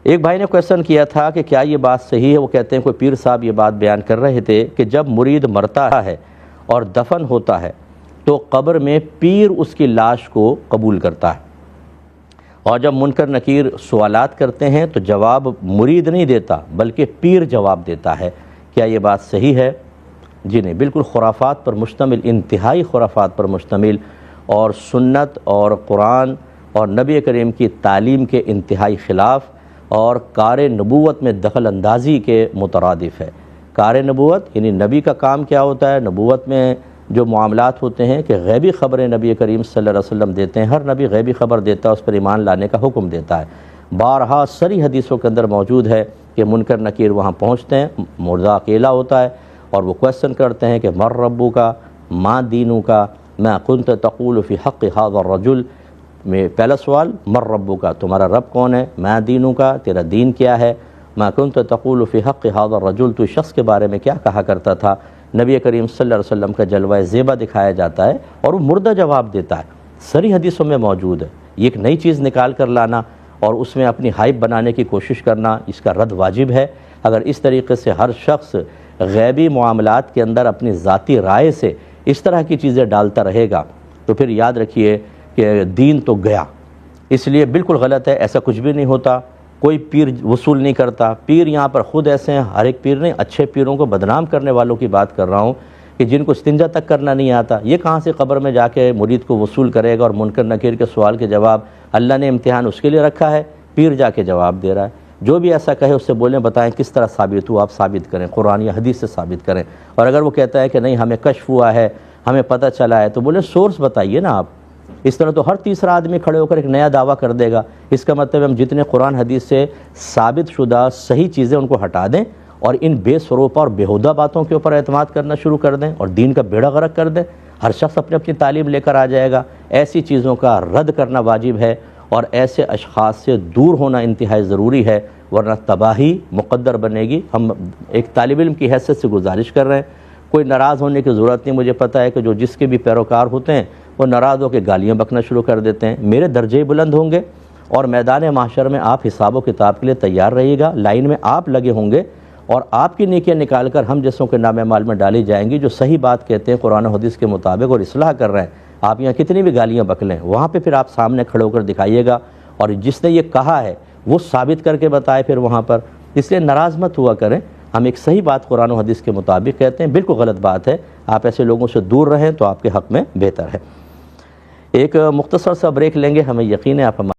ایک بھائی نے کویسچن کیا تھا کہ کیا یہ بات صحیح ہے، وہ کہتے ہیں کوئی پیر صاحب یہ بات بیان کر رہے تھے کہ جب مرید مرتا ہے اور دفن ہوتا ہے تو قبر میں پیر اس کی لاش کو قبول کرتا ہے، اور جب منکر نکیر سوالات کرتے ہیں تو جواب مرید نہیں دیتا بلکہ پیر جواب دیتا ہے۔ کیا یہ بات صحیح ہے؟ جی نہیں، بالکل خرافات پر مشتمل، انتہائی خرافات پر مشتمل، اور سنت اور قرآن اور نبی کریم کی تعلیم کے انتہائی خلاف، اور کار نبوت میں دخل اندازی کے مترادف ہے۔ کار نبوت یعنی نبی کا کام کیا ہوتا ہے، نبوت میں جو معاملات ہوتے ہیں کہ غیبی خبریں نبی کریم صلی اللہ علیہ وسلم دیتے ہیں، ہر نبی غیبی خبر دیتا ہے، اس پر ایمان لانے کا حکم دیتا ہے۔ بارہا صریح حدیثوں کے اندر موجود ہے کہ منکر نکیر وہاں پہنچتے ہیں، مردہ اکیلا ہوتا ہے، اور وہ کویسچن کرتے ہیں کہ مر ربو کا، ما دینو کا، ما کنت تقول فی حق هذا الرجل۔ میں پہلا سوال مر ربو کا، تمہارا رب کون ہے، ما دینو کا، تیرا دین کیا ہے، ما کنت تقول فی حق هذا الرجل، تو شخص کے بارے میں کیا کہا کرتا تھا۔ نبی کریم صلی اللہ علیہ وسلم کا جلوہ زیبا دکھایا جاتا ہے اور وہ مردہ جواب دیتا ہے، صریح حدیثوں میں موجود ہے۔ یہ ایک نئی چیز نکال کر لانا اور اس میں اپنی ہائپ بنانے کی کوشش کرنا، اس کا رد واجب ہے۔ اگر اس طریقے سے ہر شخص غیبی معاملات کے اندر اپنی ذاتی رائے سے اس طرح کی چیزیں ڈالتا رہے گا تو پھر یاد رکھیے کہ دین تو گیا۔ اس لیے بالکل غلط ہے، ایسا کچھ بھی نہیں ہوتا، کوئی پیر وصول نہیں کرتا۔ پیر یہاں پر خود ایسے ہیں، ہر ایک پیر نہیں، اچھے پیروں کو بدنام کرنے والوں کی بات کر رہا ہوں کہ جن کو استنجا تک کرنا نہیں آتا، یہ کہاں سے قبر میں جا کے مرید کو وصول کرے گا، اور منکر نکیر کے سوال کے جواب اللہ نے امتحان اس کے لیے رکھا ہے، پیر جا کے جواب دے رہا ہے۔ جو بھی ایسا کہے اس سے بولیں، بتائیں کس طرح ثابت ہوا، آپ ثابت کریں، قرآن یا حدیث سے ثابت کریں۔ اور اگر وہ کہتا ہے کہ نہیں ہمیں کشف ہوا ہے، ہمیں پتہ چلا ہے، تو بولیں سورس بتائیے نا آپ۔ اس طرح تو ہر تیسرا آدمی کھڑے ہو کر ایک نیا دعویٰ کر دے گا۔ اس کا مطلب ہم جتنے قرآن حدیث سے ثابت شدہ صحیح چیزیں ان کو ہٹا دیں اور ان بے سروپا اور بیہودہ باتوں کے اوپر اعتماد کرنا شروع کر دیں اور دین کا بیڑا غرق کر دیں۔ ہر شخص اپنی اپنی تعلیم لے کر آ جائے گا۔ ایسی چیزوں کا رد کرنا واجب ہے اور ایسے اشخاص سے دور ہونا انتہائی ضروری ہے، ورنہ تباہی مقدر بنے گی۔ ہم ایک طالب علم کی حیثیت سے گزارش کر رہے ہیں، کوئی ناراض ہونے کی ضرورت نہیں۔ مجھے پتہ ہے کہ جو جس کے بھی پیروکار ہوتے ہیں وہ ناراض ہو کے گالیاں بکنا شروع کر دیتے ہیں۔ میرے درجے بلند ہوں گے اور میدان محشر میں آپ حساب و کتاب کے لیے تیار رہیے گا، لائن میں آپ لگے ہوں گے، اور آپ کی نیکیاں نکال کر ہم جیسوں کے نام مال میں ڈالی جائیں گی جو صحیح بات کہتے ہیں قرآن و حدیث کے مطابق اور اصلاح کر رہے ہیں۔ آپ یہاں کتنی بھی گالیاں بک لیں، وہاں پہ پھر آپ سامنے کھڑے ہو کر دکھائیے گا، اور جس نے یہ کہا ہے وہ ثابت کر کے بتائے پھر وہاں پر۔ اس لیے ناراض مت ہوا کریں، ہم ایک صحیح بات قرآن و حدیث کے مطابق کہتے ہیں، بالکل غلط بات ہے۔ آپ ایسے لوگوں سے دور رہیں تو آپ کے حق میں بہتر ہے۔ ایک مختصر سا بریک لیں گے، ہمیں یقین ہے آپ ہمارے